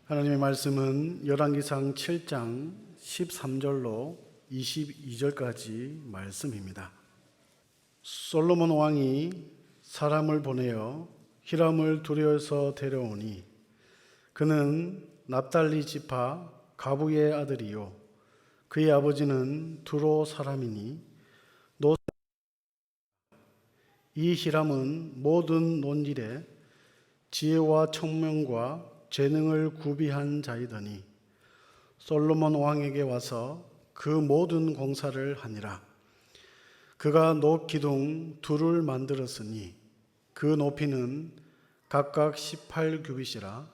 하나님의 말씀은 열왕기상 7장 13절로 22절까지 말씀입니다. 솔로몬 왕이 사람을 보내어 히람을 두레에서 데려오니 그는 납달리 지파 가부의 아들이요 그의 아버지는 두로 사람이니 이 히람은 모든 논일에 지혜와 청명과 재능을 구비한 자이더니 솔로몬 왕에게 와서 그 모든 공사를 하니라. 그가 높 기둥 둘을 만들었으니 그 높이는 각각 18규빗이라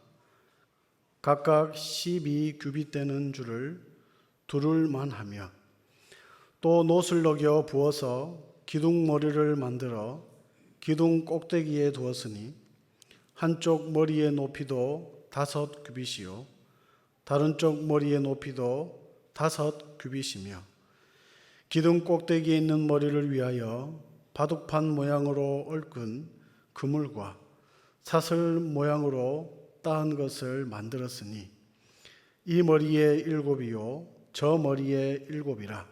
각각 12규빗 되는 줄을 둘을 만하며 또 놋을 녹여 부어서 기둥 머리를 만들어 기둥 꼭대기에 두었으니 한쪽 머리의 높이도 5규빗이요 다른 쪽 머리의 높이도 5규빗이며 기둥 꼭대기에 있는 머리를 위하여 바둑판 모양으로 얽은 그물과 사슬 모양으로 따은 것을 만들었으니 이 머리에 7이요 저 머리에 7이라.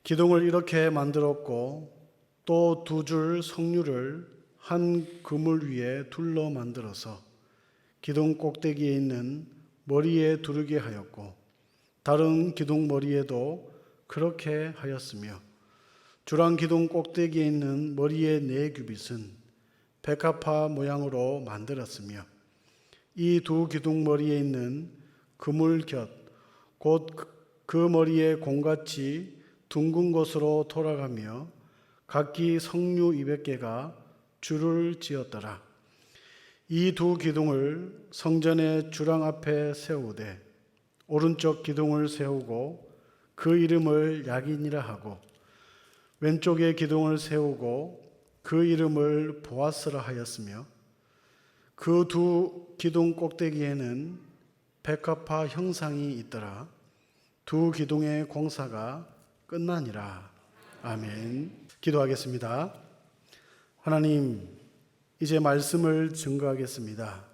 기둥을 이렇게 만들었고 또 2줄 석류를 한 그물 위에 둘러 만들어서 기둥 꼭대기에 있는 머리에 두르게 하였고 다른 기둥 머리에도 그렇게 하였으며 주랑 기둥 꼭대기에 있는 머리의 4규빗은 백합화 모양으로 만들었으며 이 2 기둥 머리에 있는 그물 곁 곧 그 머리에 공같이 둥근 곳으로 돌아가며 각기 석류 200개가 줄을 지었더라. 이 2 기둥을 성전의 주랑 앞에 세우되 오른쪽 기둥을 세우고 그 이름을 야긴이라 하고 왼쪽에 기둥을 세우고 그 이름을 보아스라 하였으며 그 2 기둥 꼭대기에는 백합화 형상이 있더라. 2 기둥의 공사가 끝나니라. 아멘. 기도하겠습니다. 하나님, 이제 말씀을 증거하겠습니다.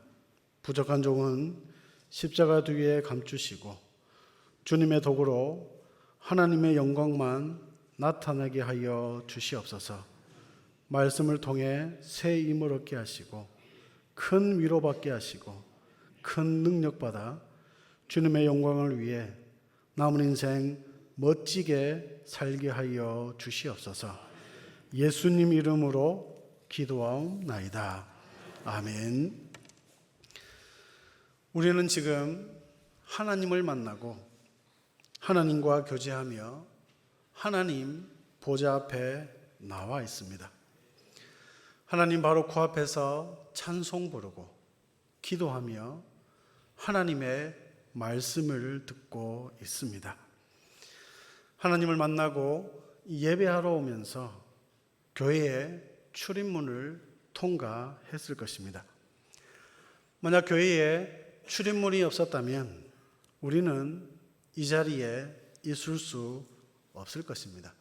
부족한 종은 십자가 뒤에 감추시고 주님의 도구로 하나님의 영광만 나타나게 하여 주시옵소서. 말씀을 통해 새 힘을 얻게 하시고 큰 위로받게 하시고 큰 능력받아 주님의 영광을 위해 남은 인생 멋지게 살게 하여 주시옵소서. 예수님 이름으로 기도하옵나이다. 아멘. 우리는 지금 하나님을 만나고 하나님과 교제하며 하나님 보좌 앞에 나와 있습니다. 하나님 바로 코앞에서 찬송 부르고 기도하며 하나님의 말씀을 듣고 있습니다. 하나님을 만나고 예배하러 오면서 교회의 출입문을 통과했을 것입니다. 만약 교회에 출입문이 없었다면 우리는 이 자리에 있을 수 없을 것입니다.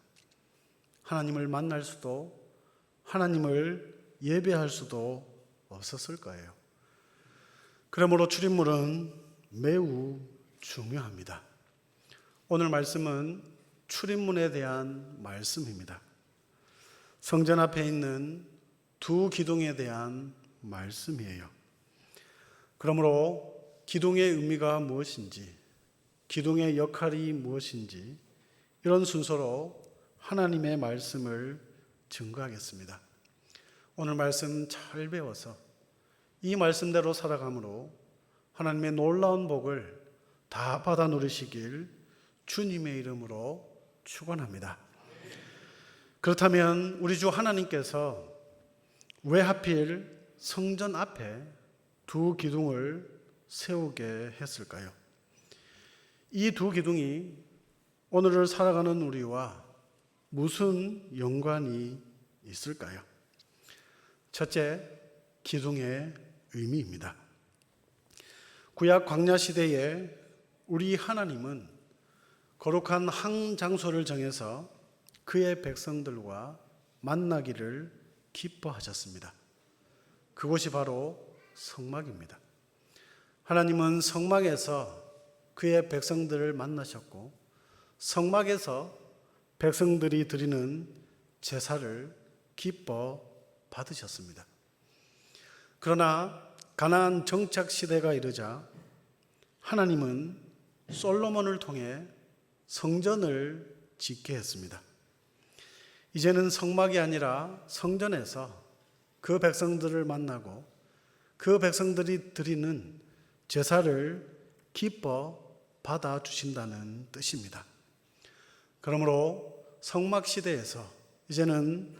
하나님을 만날 수도 하나님을 예배할 수도 없었을 거예요. 그러므로 출입문은 매우 중요합니다. 오늘 말씀은 출입문에 대한 말씀입니다. 성전 앞에 있는 2 기둥에 대한 말씀이에요. 그러므로 기둥의 의미가 무엇인지, 기둥의 역할이 무엇인지 이런 순서로 하나님의 말씀을 증거하겠습니다. 오늘 말씀 잘 배워서 이 말씀대로 살아감으로 하나님의 놀라운 복을 다 받아 누리시길 주님의 이름으로 축원합니다. 그렇다면 우리 주 하나님께서 왜 하필 성전 앞에 2 기둥을 세우게 했을까요? 이 2 기둥이 오늘을 살아가는 우리와 무슨 연관이 있을까요? 첫째, 기둥의 의미입니다. 구약 광야 시대에 우리 하나님은 거룩한 한 장소를 정해서 그의 백성들과 만나기를 기뻐하셨습니다. 그곳이 바로 성막입니다. 하나님은 성막에서 그의 백성들을 만나셨고 성막에서 백성들이 드리는 제사를 기뻐 받으셨습니다. 그러나 가나안 정착 시대가 이르자 하나님은 솔로몬을 통해 성전을 짓게 했습니다. 이제는 성막이 아니라 성전에서 그 백성들을 만나고 그 백성들이 드리는 제사를 기뻐 받아주신다는 뜻입니다. 그러므로 성막 시대에서 이제는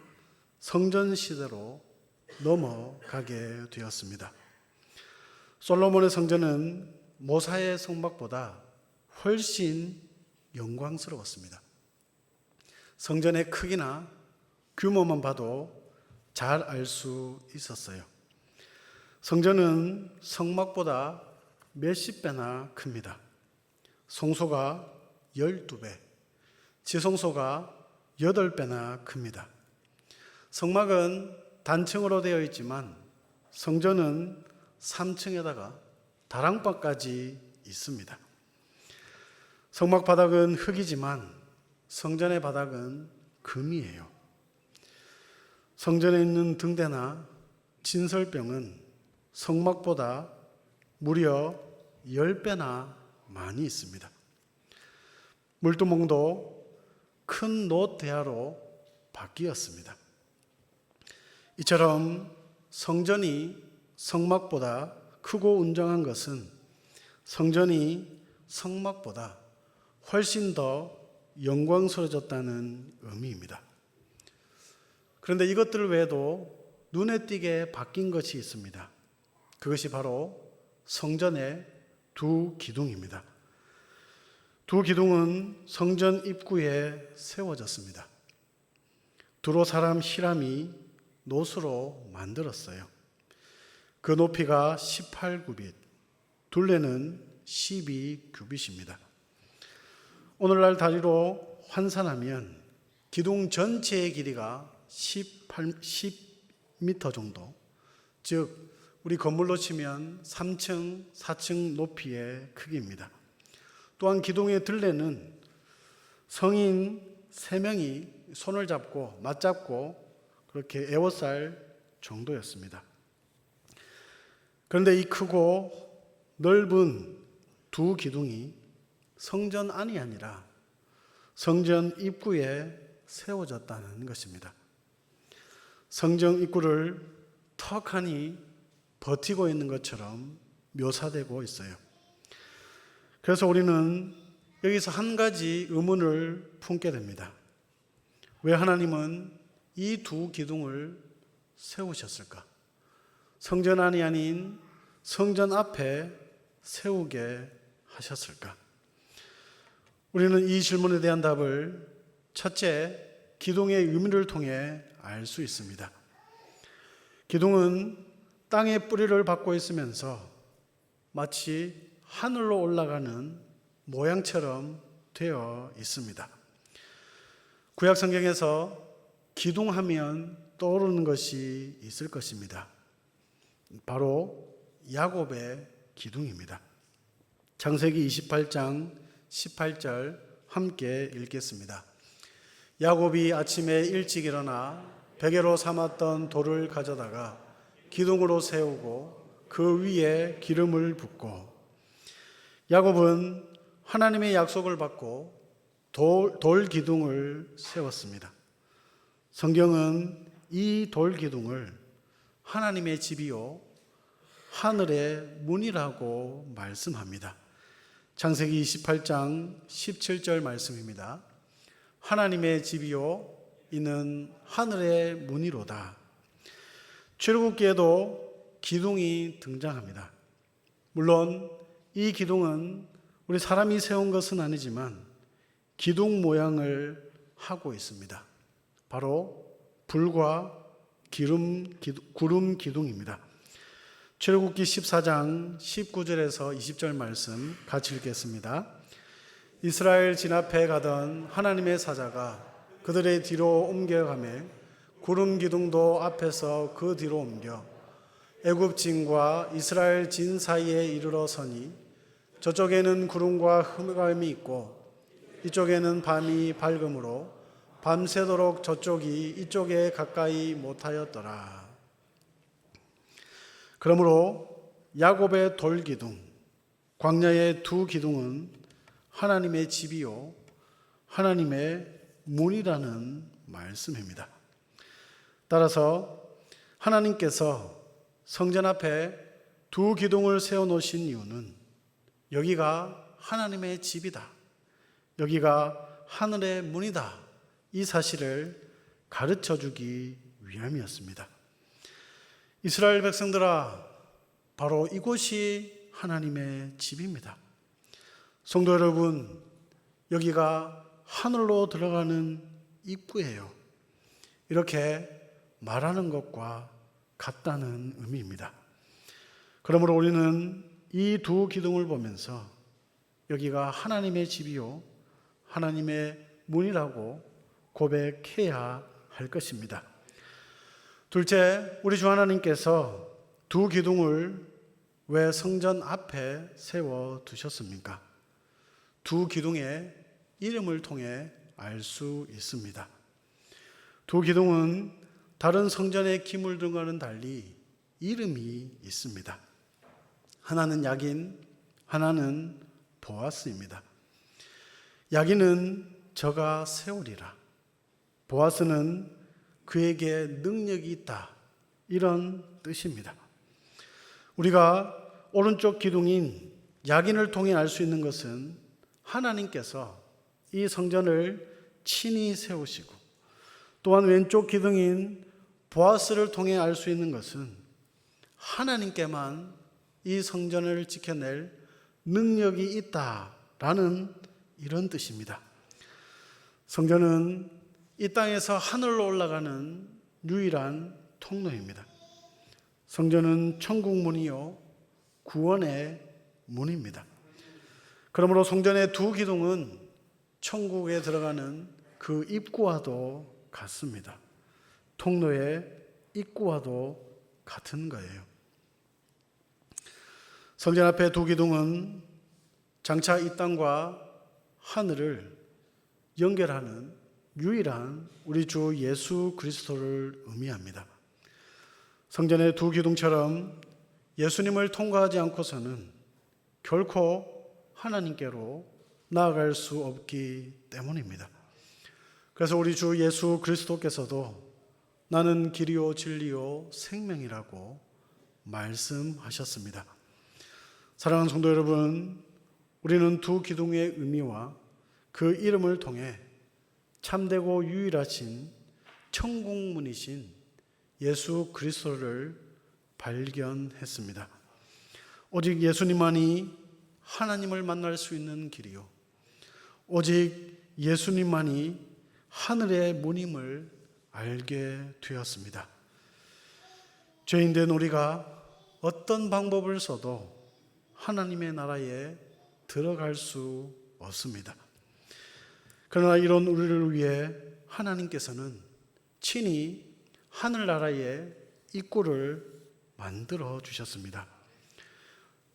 성전 시대로 넘어가게 되었습니다. 솔로몬의 성전은 모사의 성막보다 훨씬 영광스러웠습니다. 성전의 크기나 규모만 봐도 잘 알 수 있었어요. 성전은 성막보다 몇십 배나 큽니다. 성소가 12배, 지성소가 8배나 큽니다. 성막은 단층으로 되어 있지만 성전은 3층에다가 다랑방까지 있습니다. 성막 바닥은 흙이지만 성전의 바닥은 금이에요. 성전에 있는 등대나 진설병은 성막보다 무려 10배나 많이 있습니다. 물두멍도 큰 놋 대야로 바뀌었습니다. 이처럼 성전이 성막보다 크고 웅장한 것은 성전이 성막보다 훨씬 더 영광스러워졌다는 의미입니다. 그런데 이것들 외에도 눈에 띄게 바뀐 것이 있습니다. 그것이 바로 성전의 두 기둥입니다. 두 기둥은 성전 입구에 세워졌습니다. 두로 사람 히람이 놋으로 만들었어요. 그 높이가 18규빗, 둘레는 12규빗입니다. 오늘날 다리로 환산하면 기둥 전체의 길이가 10m 정도, 즉 우리 건물로 치면 3층, 4층 높이의 크기입니다. 또한 기둥의 둘레는 성인 3명이 손을 잡고 맞잡고 그렇게 에워쌀 정도였습니다. 그런데 이 크고 넓은 두 기둥이 성전 안이 아니라 성전 입구에 세워졌다는 것입니다. 성전 입구를 턱하니 버티고 있는 것처럼 묘사되고 있어요. 그래서 우리는 여기서 한 가지 의문을 품게 됩니다. 왜 하나님은 이 두 기둥을 세우셨을까? 성전 안이 아닌 성전 앞에 세우게 하셨을까? 우리는 이 질문에 대한 답을 첫째, 기둥의 의미를 통해 알 수 있습니다. 기둥은 땅에 뿌리를 받고 있으면서 마치 하늘로 올라가는 모양처럼 되어 있습니다. 구약 성경에서 기둥하면 떠오르는 것이 있을 것입니다. 바로 야곱의 기둥입니다. 창세기 28장 18절 함께 읽겠습니다. 야곱이 아침에 일찍 일어나 베개로 삼았던 돌을 가져다가 기둥으로 세우고 그 위에 기름을 붓고. 야곱은 하나님의 약속을 받고 돌 기둥을 세웠습니다. 성경은 이 돌 기둥을 하나님의 집이요 하늘의 문이라고 말씀합니다. 창세기 28장 17절 말씀입니다. 하나님의 집이요 이는 하늘의 문이로다. 출애굽기에도 기둥이 등장합니다. 물론 이 기둥은 우리 사람이 세운 것은 아니지만 기둥 모양을 하고 있습니다. 바로 불과 구름 기둥입니다. 출애굽기 14장 19절에서 20절 말씀 같이 읽겠습니다. 이스라엘 진압해 가던 하나님의 사자가 그들의 뒤로 옮겨가매 구름 기둥도 앞에서 그 뒤로 옮겨 애굽 진과 이스라엘 진 사이에 이르러 서니 저쪽에는 구름과 흑암이 있고 이쪽에는 밤이 밝음으로 밤새도록 저쪽이 이쪽에 가까이 못하였더라. 그러므로 야곱의 돌 기둥, 광야의 두 기둥은 하나님의 집이요 하나님의 문이라는 말씀입니다. 따라서 하나님께서 성전 앞에 두 기둥을 세워놓으신 이유는 여기가 하나님의 집이다, 여기가 하늘의 문이다, 이 사실을 가르쳐주기 위함이었습니다. 이스라엘 백성들아, 바로 이곳이 하나님의 집입니다. 성도 여러분, 여기가 하늘로 들어가는 입구예요. 이렇게 말하는 것과 같다는 의미입니다. 그러므로 우리는 이 두 기둥을 보면서 여기가 하나님의 집이요 하나님의 문이라고 고백해야 할 것입니다. 둘째, 우리 주 하나님께서 두 기둥을 왜 성전 앞에 세워 두셨습니까? 두 기둥의 이름을 통해 알 수 있습니다. 두 기둥은 다른 성전의 기물들과는 달리 이름이 있습니다. 하나는 야긴, 하나는 보아스입니다. 야긴은 저가 세우리라, 보아스는 그에게 능력이 있다, 이런 뜻입니다. 우리가 오른쪽 기둥인 야긴을 통해 알 수 있는 것은 하나님께서 이 성전을 친히 세우시고, 또한 왼쪽 기둥인 보아스를 통해 알 수 있는 것은 하나님께만 이 성전을 지켜낼 능력이 있다라는 이런 뜻입니다. 성전은 이 땅에서 하늘로 올라가는 유일한 통로입니다. 성전은 천국 문이요 구원의 문입니다. 그러므로 성전의 두 기둥은 천국에 들어가는 그 입구와도 같습니다. 통로의 입구와도 같은 거예요. 성전 앞에 두 기둥은 장차 이 땅과 하늘을 연결하는 유일한 우리 주 예수 그리스도를 의미합니다. 성전의 두 기둥처럼 예수님을 통과하지 않고서는 결코 하나님께로 나아갈 수 없기 때문입니다. 그래서 우리 주 예수 그리스도께서도 나는 길이요 진리요 생명이라고 말씀하셨습니다. 사랑하는 성도 여러분, 우리는 두 기둥의 의미와 그 이름을 통해 참되고 유일하신 천국문이신 예수 그리스도를 발견했습니다. 오직 예수님만이 하나님을 만날 수 있는 길이요, 오직 예수님만이 하늘의 문임을 알게 되었습니다. 죄인된 우리가 어떤 방법을 써도 하나님의 나라에 들어갈 수 없습니다. 그러나 이런 우리를 위해 하나님께서는 친히 하늘나라의 입구를 만들어 주셨습니다.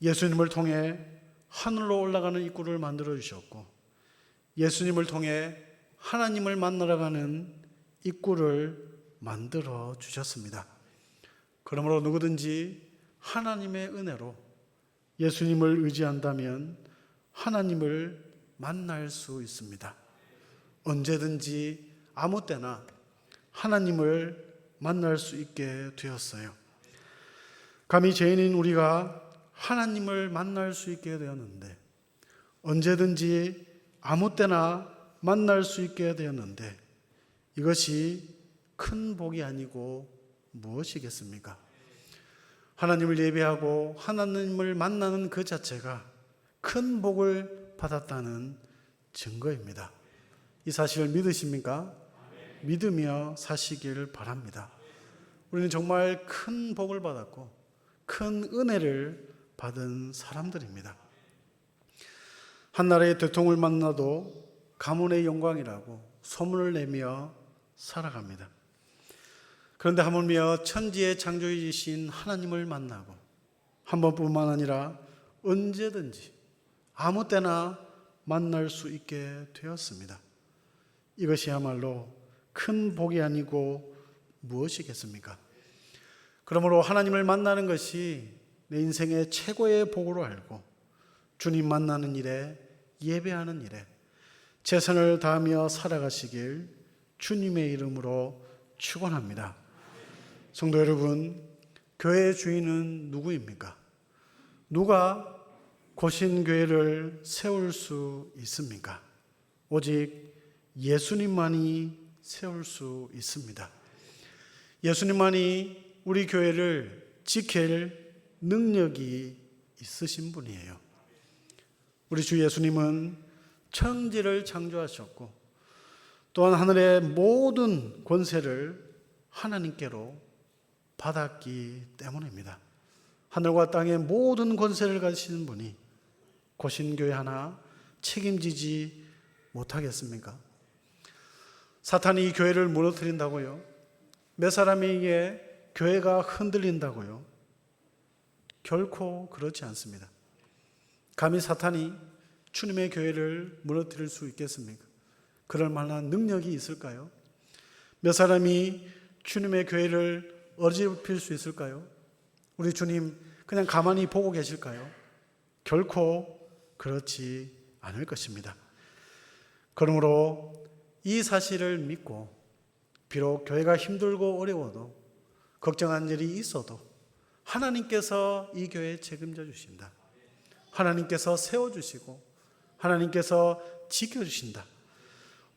예수님을 통해 하늘로 올라가는 입구를 만들어 주셨고, 예수님을 통해 하나님을 만나러 가는 입구를 만들어 주셨습니다. 그러므로 누구든지 하나님의 은혜로 예수님을 의지한다면 하나님을 만날 수 있습니다. 언제든지 아무 때나 하나님을 만날 수 있게 되었어요. 감히 죄인인 우리가 하나님을 만날 수 있게 되었는데, 언제든지 아무 때나 만날 수 있게 되었는데, 이것이 큰 복이 아니고 무엇이겠습니까? 하나님을 예배하고 하나님을 만나는 그 자체가 큰 복을 받았다는 증거입니다. 이 사실을 믿으십니까? 믿으며 사시길 바랍니다. 우리는 정말 큰 복을 받았고 큰 은혜를 받은 사람들입니다. 한나라의 대통령을 만나도 가문의 영광이라고 소문을 내며 살아갑니다. 그런데 하물며 천지의 창조주이신 하나님을 만나고 한 번뿐만 아니라 언제든지 아무 때나 만날 수 있게 되었습니다. 이것이야말로 큰 복이 아니고 무엇이겠습니까? 그러므로 하나님을 만나는 것이 내 인생의 최고의 복으로 알고 주님 만나는 일에, 예배하는 일에 최선을 다하며 살아가시길 주님의 이름으로 축원합니다. 성도 여러분, 교회의 주인은 누구입니까? 누가 고신교회를 세울 수 있습니까? 오직 예수님만이 세울 수 있습니다. 예수님만이 우리 교회를 지킬 능력이 있으신 분이에요. 우리 주 예수님은 천지를 창조하셨고 또한 하늘의 모든 권세를 하나님께로 받았기 때문입니다. 하늘과 땅의 모든 권세를 가지시는 분이 고신교회 하나 책임지지 못하겠습니까? 사탄이 이 교회를 무너뜨린다고요? 몇 사람에 의해 교회가 흔들린다고요? 결코 그렇지 않습니다. 감히 사탄이 주님의 교회를 무너뜨릴 수 있겠습니까? 그럴 만한 능력이 있을까요? 몇 사람이 주님의 교회를 어지럽힐 수 있을까요? 우리 주님 그냥 가만히 보고 계실까요? 결코 그렇지 않을 것입니다. 그러므로 이 사실을 믿고 비록 교회가 힘들고 어려워도 걱정한 일이 있어도 하나님께서 이 교회에 책임져 주신다. 하나님께서 세워주시고 하나님께서 지켜주신다.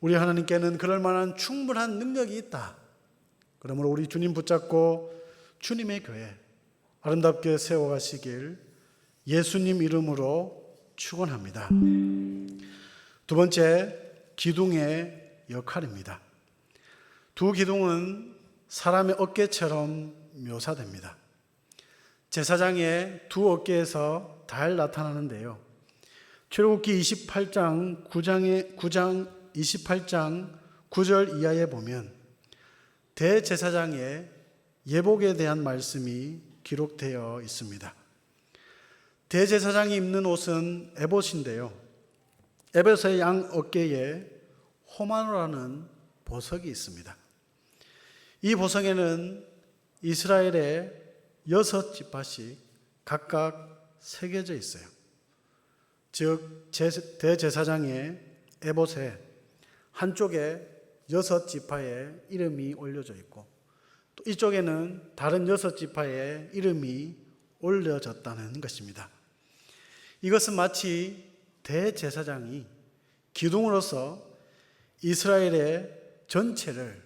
우리 하나님께는 그럴 만한 충분한 능력이 있다. 그러므로 우리 주님 붙잡고 주님의 교회 아름답게 세워가시길 예수님 이름으로 축원합니다. 두 번째, 기둥의 역할입니다. 두 기둥은 사람의 어깨처럼 묘사됩니다. 제사장의 두 어깨에서 달 나타나는데요. 출애굽기 28장 9절 이하에 보면 대제사장의 예복에 대한 말씀이 기록되어 있습니다. 대제사장이 입는 옷은 에봇인데요. 에봇의 양 어깨에 호마노라는 보석이 있습니다. 이 보석에는 이스라엘의 6지파씩 각각 새겨져 있어요. 즉 대제사장의 에봇에 한쪽에 6지파의 이름이 올려져 있고 또 이쪽에는 다른 6지파의 이름이 올려졌다는 것입니다. 이것은 마치 대제사장이 기둥으로서 이스라엘의 전체를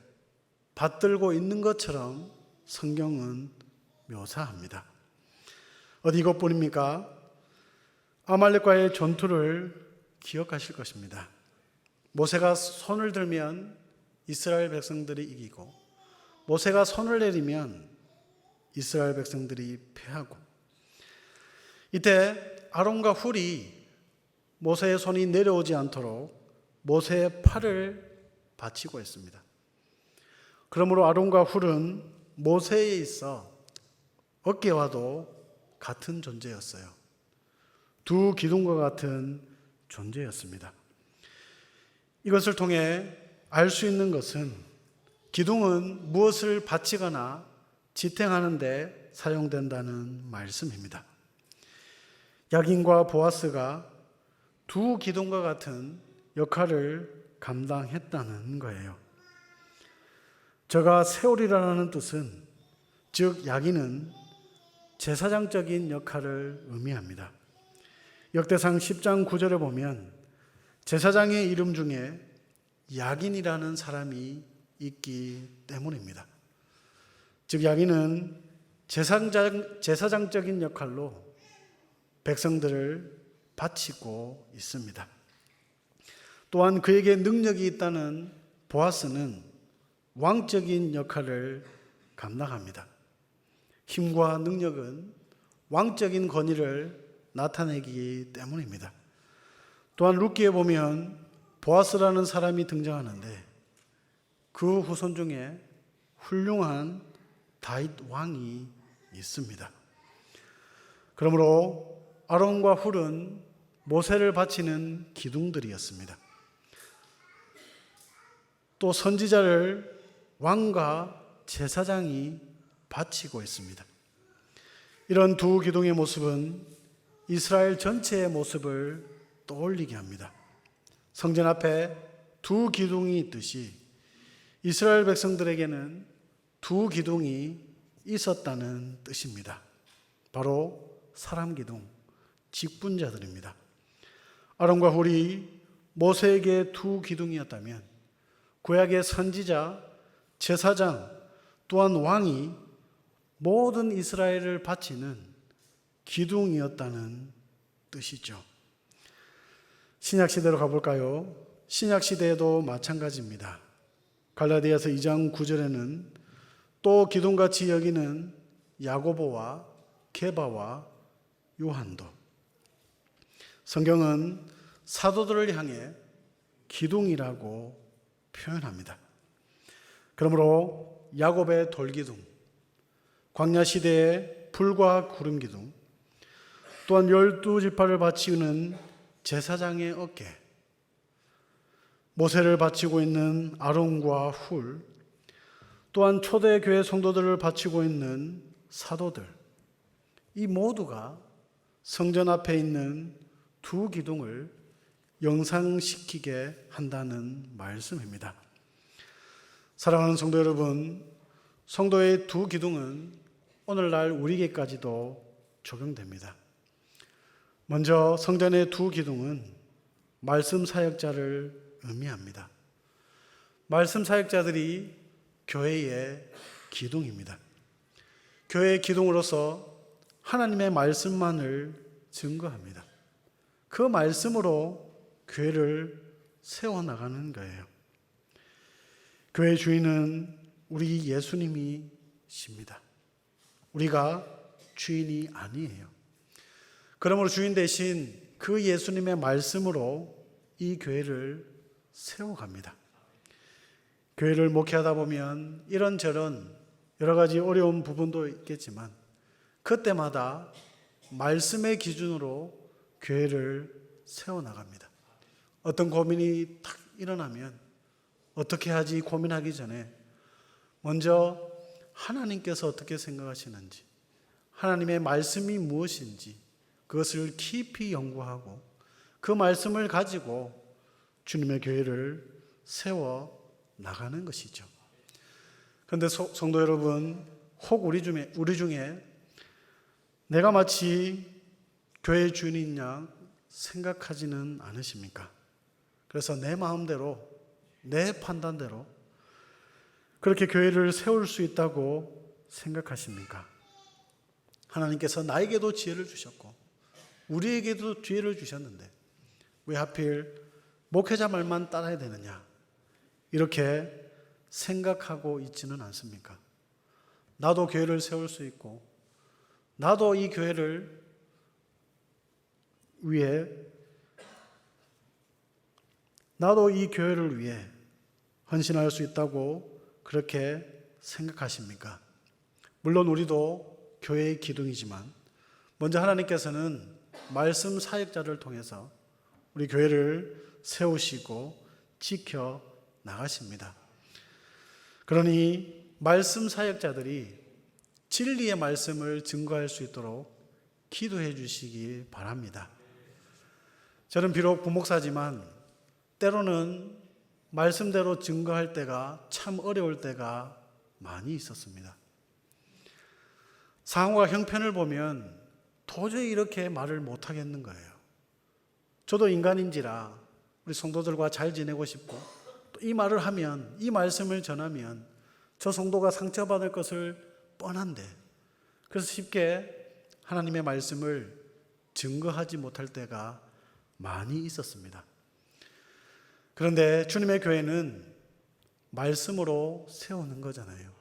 받들고 있는 것처럼 성경은 묘사합니다. 어디 이것뿐입니까? 아말렉과의 전투를 기억하실 것입니다. 모세가 손을 들면 이스라엘 백성들이 이기고 모세가 손을 내리면 이스라엘 백성들이 패하고 이때 아론과 훌이 모세의 손이 내려오지 않도록 모세의 팔을 받치고 있습니다. 그러므로 아론과 훌은 모세에 있어 어깨와도 같은 존재였어요. 두 기둥과 같은 존재였습니다. 이것을 통해 알 수 있는 것은 기둥은 무엇을 받치거나 지탱하는 데 사용된다는 말씀입니다. 야긴과 보아스가 두 기둥과 같은 역할을 감당했다는 거예요. 저가 세우리라는 뜻은 즉 야긴은 제사장적인 역할을 의미합니다. 역대상 10장 9절에 보면 제사장의 이름 중에 야긴이라는 사람이 있기 때문입니다. 즉 야긴은 제사장적인 역할로 백성들을 바치고 있습니다. 또한 그에게 능력이 있다는 보아스는 왕적인 역할을 감당합니다. 힘과 능력은 왕적인 권위를 나타내기 때문입니다. 또한 룻기에 보면 보아스라는 사람이 등장하는데 그 후손 중에 훌륭한 다윗 왕이 있습니다. 그러므로 아론과 훌은 모세를 바치는 기둥들이었습니다. 또 선지자를 왕과 제사장이 바치고 있습니다. 이런 두 기둥의 모습은 이스라엘 전체의 모습을 떠올리게 합니다. 성전 앞에 두 기둥이 있듯이 이스라엘 백성들에게는 두 기둥이 있었다는 뜻입니다. 바로 사람 기둥, 직분자들입니다. 아론과 훌이 모세에게 두 기둥이었다면 구약의 선지자, 제사장, 또한 왕이 모든 이스라엘을 바치는 기둥이었다는 뜻이죠. 신약시대로 가볼까요? 신약시대에도 마찬가지입니다. 갈라디아서 2장 9절에는 또 기둥같이 여기는 야고보와 게바와 요한도. 성경은 사도들을 향해 기둥이라고 표현합니다. 그러므로 야곱의 돌기둥, 광야시대의 불과 구름기둥, 또한 12지파를 바치는 제사장의 어깨, 모세를 바치고 있는 아론과 훌, 또한 초대교회 성도들을 바치고 있는 사도들, 이 모두가 성전 앞에 있는 두 기둥을 영상시키게 한다는 말씀입니다. 사랑하는 성도 여러분, 성도의 두 기둥은 오늘날 우리에게까지도 적용됩니다. 먼저 성전의 두 기둥은 말씀 사역자를 의미합니다. 말씀 사역자들이 교회의 기둥입니다. 교회의 기둥으로서 하나님의 말씀만을 증거합니다. 그 말씀으로 교회를 세워나가는 거예요. 교회 주인은 우리 예수님이십니다. 우리가 주인이 아니에요. 그러므로 주인 대신 그 예수님의 말씀으로 이 교회를 세워갑니다. 교회를 목회하다 보면 이런저런 여러 가지 어려운 부분도 있겠지만 그때마다 말씀의 기준으로 교회를 세워나갑니다. 어떤 고민이 탁 일어나면 어떻게 하지 고민하기 전에 먼저 하나님께서 어떻게 생각하시는지, 하나님의 말씀이 무엇인지 그것을 깊이 연구하고 그 말씀을 가지고 주님의 교회를 세워 나가는 것이죠. 그런데 성도 여러분, 혹 우리 중에 내가 마치 교회의 주인인 양 생각하지는 않으십니까? 그래서 내 마음대로, 내 판단대로 그렇게 교회를 세울 수 있다고 생각하십니까? 하나님께서 나에게도 지혜를 주셨고 우리에게도 기회를 주셨는데 왜 하필 목회자 말만 따라야 되느냐, 이렇게 생각하고 있지는 않습니까? 나도 교회를 세울 수 있고 나도 이 교회를 위해 헌신할 수 있다고 그렇게 생각하십니까? 물론 우리도 교회의 기둥이지만 먼저 하나님께서는 말씀 사역자를 통해서 우리 교회를 세우시고 지켜 나가십니다. 그러니 말씀 사역자들이 진리의 말씀을 증거할 수 있도록 기도해 주시기 바랍니다. 저는 비록 부목사지만 때로는 말씀대로 증거할 때가 참 어려울 때가 많이 있었습니다. 상황과 형편을 보면 도저히 이렇게 말을 못하겠는 거예요. 저도 인간인지라 우리 성도들과 잘 지내고 싶고 또 이 말을 하면, 이 말씀을 전하면 저 성도가 상처받을 것을 뻔한데 그래서 쉽게 하나님의 말씀을 증거하지 못할 때가 많이 있었습니다. 그런데 주님의 교회는 말씀으로 세우는 거잖아요.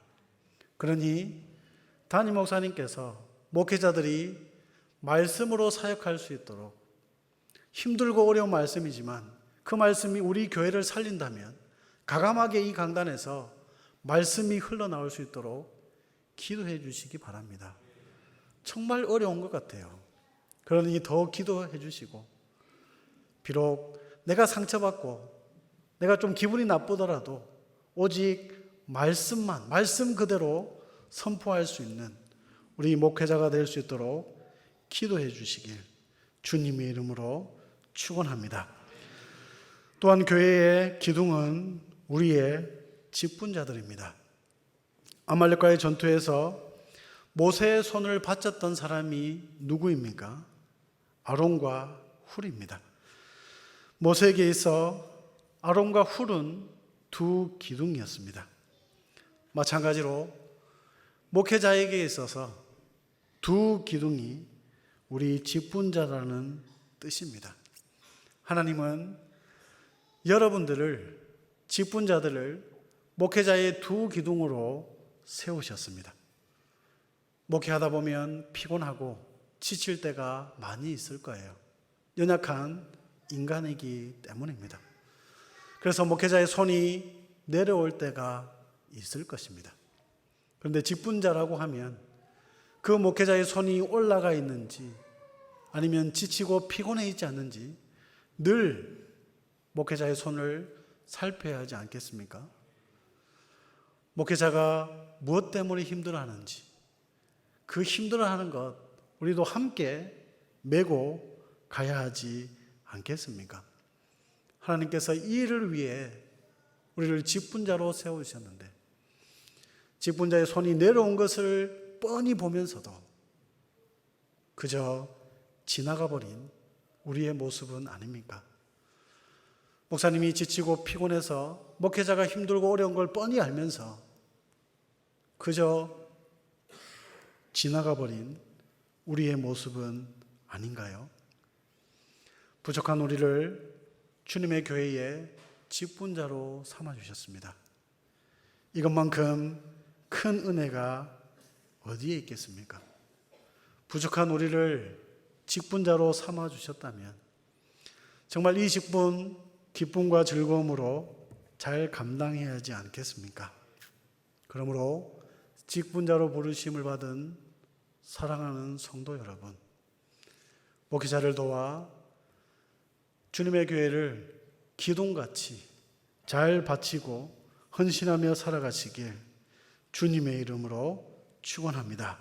그러니 담임 목사님께서 목회자들이 말씀으로 사역할 수 있도록, 힘들고 어려운 말씀이지만 그 말씀이 우리 교회를 살린다면 가감하게 이 강단에서 말씀이 흘러나올 수 있도록 기도해 주시기 바랍니다. 정말 어려운 것 같아요. 그러니 더 기도해 주시고, 비록 내가 상처받고 내가 좀 기분이 나쁘더라도 오직 말씀 그대로 선포할 수 있는 우리 목회자가 될 수 있도록 기도해 주시길 주님의 이름으로 축원합니다. 또한 교회의 기둥은 우리의 직분자들입니다. 아말렉과의 전투에서 모세의 손을 받쳤던 사람이 누구입니까? 아론과 훌입니다. 모세에게 있어 아론과 훌은 두 기둥이었습니다. 마찬가지로 목회자에게 있어서 두 기둥이 우리 직분자라는 뜻입니다. 하나님은 여러분들을, 직분자들을 목회자의 두 기둥으로 세우셨습니다. 목회하다 보면 피곤하고 지칠 때가 많이 있을 거예요. 연약한 인간이기 때문입니다. 그래서 목회자의 손이 내려올 때가 있을 것입니다. 그런데 직분자라고 하면 그 목회자의 손이 올라가 있는지 아니면 지치고 피곤해 있지 않는지 늘 목회자의 손을 살펴야 하지 않겠습니까? 목회자가 무엇 때문에 힘들어하는지 그 힘들어하는 것 우리도 함께 메고 가야 하지 않겠습니까? 하나님께서 이 일을 위해 우리를 직분자로 세우셨는데 직분자의 손이 내려온 것을 뻔히 보면서도 그저 지나가 버린 우리의 모습은 아닙니까? 목사님이 지치고 피곤해서 목회자가 힘들고 어려운 걸 뻔히 알면서 그저 지나가 버린 우리의 모습은 아닌가요? 부족한 우리를 주님의 교회에 직분자로 삼아주셨습니다. 이것만큼 큰 은혜가 어디에 있겠습니까? 부족한 우리를 직분자로 삼아주셨다면 정말 이 직분 기쁨과 즐거움으로 잘 감당해야 하지 않겠습니까? 그러므로 직분자로 부르심을 받은 사랑하는 성도 여러분, 목회자를 도와 주님의 교회를 기둥같이 잘 바치고 헌신하며 살아가시길 주님의 이름으로 축원합니다.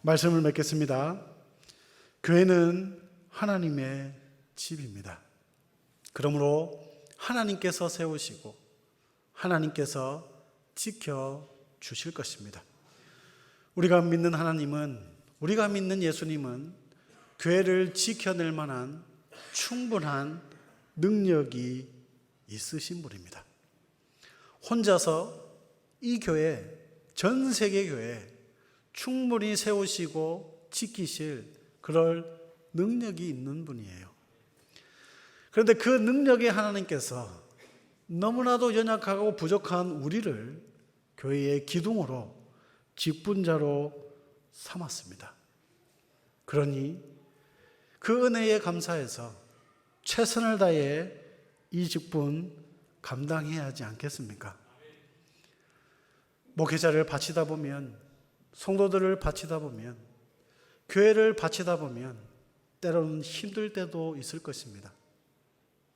말씀을 맺겠습니다. 교회는 하나님의 집입니다. 그러므로 하나님께서 세우시고 하나님께서 지켜주실 것입니다. 우리가 믿는 하나님은, 우리가 믿는 예수님은 교회를 지켜낼 만한 충분한 능력이 있으신 분입니다. 혼자서 이 교회, 전 세계 교회 충분히 세우시고 지키실 그럴 능력이 있는 분이에요. 그런데 그 능력의 하나님께서 너무나도 연약하고 부족한 우리를 교회의 기둥으로 직분자로 삼았습니다. 그러니 그 은혜에 감사해서 최선을 다해 이 직분 감당해야 하지 않겠습니까? 목회자를 바치다 보면, 성도들을 바치다 보면, 교회를 바치다 보면 때로는 힘들 때도 있을 것입니다.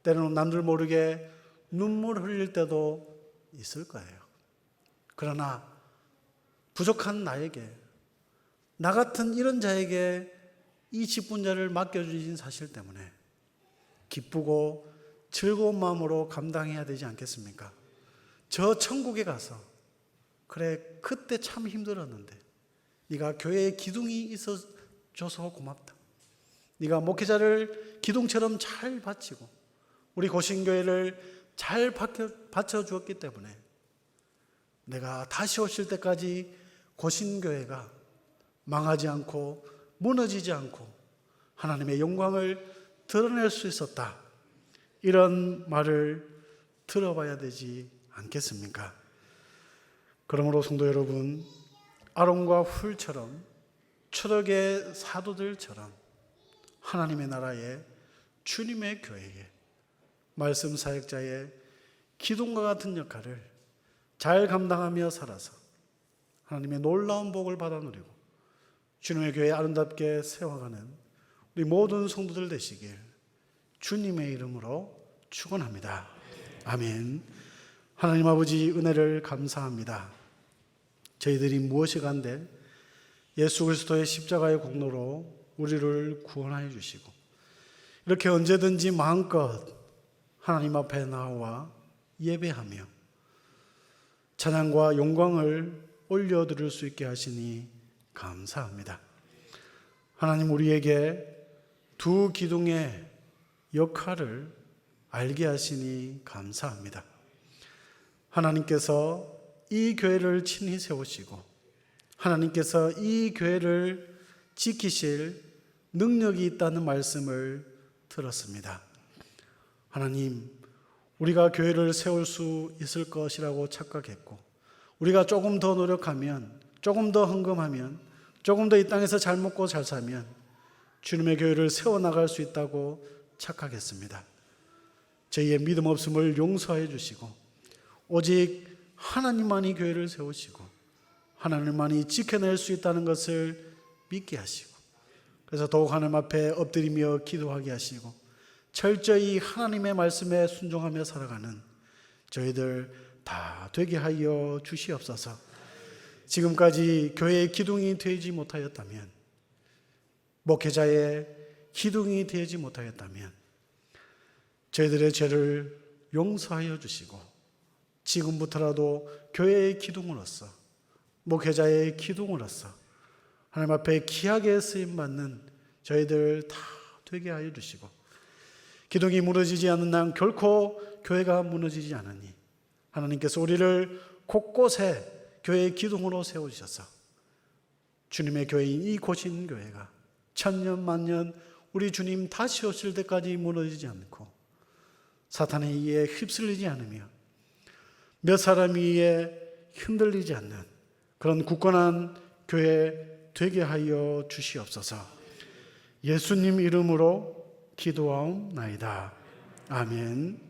때로는 남들 모르게 눈물 흘릴 때도 있을 거예요. 그러나 부족한 나에게, 나 같은 이런 자에게 이 직분자를 맡겨주신 사실 때문에 기쁘고 즐거운 마음으로 감당해야 되지 않겠습니까? 저 천국에 가서 그래 그때 참 힘들었는데 네가 교회에 기둥이 있어줘서 고맙다. 네가 목회자를 기둥처럼 잘 바치고 우리 고신교회를 잘 받쳐주었기 때문에 내가 다시 오실 때까지 고신교회가 망하지 않고 무너지지 않고 하나님의 영광을 드러낼 수 있었다. 이런 말을 들어봐야 되지 않겠습니까? 그러므로 성도 여러분, 아론과 훌처럼 초록의 사도들처럼 하나님의 나라에 주님의 교회에 말씀 사역자의 기둥과 같은 역할을 잘 감당하며 살아서 하나님의 놀라운 복을 받아 누리고 주님의 교회 아름답게 세워가는 우리 모든 성도들 되시길 주님의 이름으로 축원합니다. 아멘. 하나님 아버지 은혜를 감사합니다. 저희들이 무엇이 간데 예수 그리스도의 십자가의 공로로 우리를 구원하여 주시고 이렇게 언제든지 마음껏 하나님 앞에 나와 예배하며 찬양과 영광을 올려드릴 수 있게 하시니 감사합니다. 하나님 우리에게 두 기둥의 역할을 알게 하시니 감사합니다. 하나님께서 이 교회를 친히 세우시고 하나님께서 이 교회를 지키실 능력이 있다는 말씀을 들었습니다. 하나님, 우리가 교회를 세울 수 있을 것이라고 착각했고 우리가 조금 더 노력하면, 조금 더 헌금하면, 조금 더 이 땅에서 잘 먹고 잘 살면 주님의 교회를 세워나갈 수 있다고 착각했습니다. 저희의 믿음 없음을 용서해 주시고 오직 하나님만이 교회를 세우시고 하나님만이 지켜낼 수 있다는 것을 믿게 하시고 그래서 더욱 하나님 앞에 엎드리며 기도하게 하시고 철저히 하나님의 말씀에 순종하며 살아가는 저희들 다 되게 하여 주시옵소서. 지금까지 교회의 기둥이 되지 못하였다면, 목회자의 기둥이 되지 못하였다면 저희들의 죄를 용서하여 주시고 지금부터라도 교회의 기둥으로서, 목회자의 기둥으로서 하나님 앞에 귀하게 쓰임받는 저희들 다 되게 하여 주시고 기둥이 무너지지 않는 한 결코 교회가 무너지지 않으니 하나님께서 우리를 곳곳에 교회의 기둥으로 세워주셔서 주님의 교회인 이 고신 교회가 천년 만년 우리 주님 다시 오실 때까지 무너지지 않고 사탄에 의해 휩쓸리지 않으며 몇 사람에 의해 흔들리지 않는 그런 굳건한 교회 되게 하여 주시옵소서. 예수님 이름으로 기도하옵나이다. 아멘.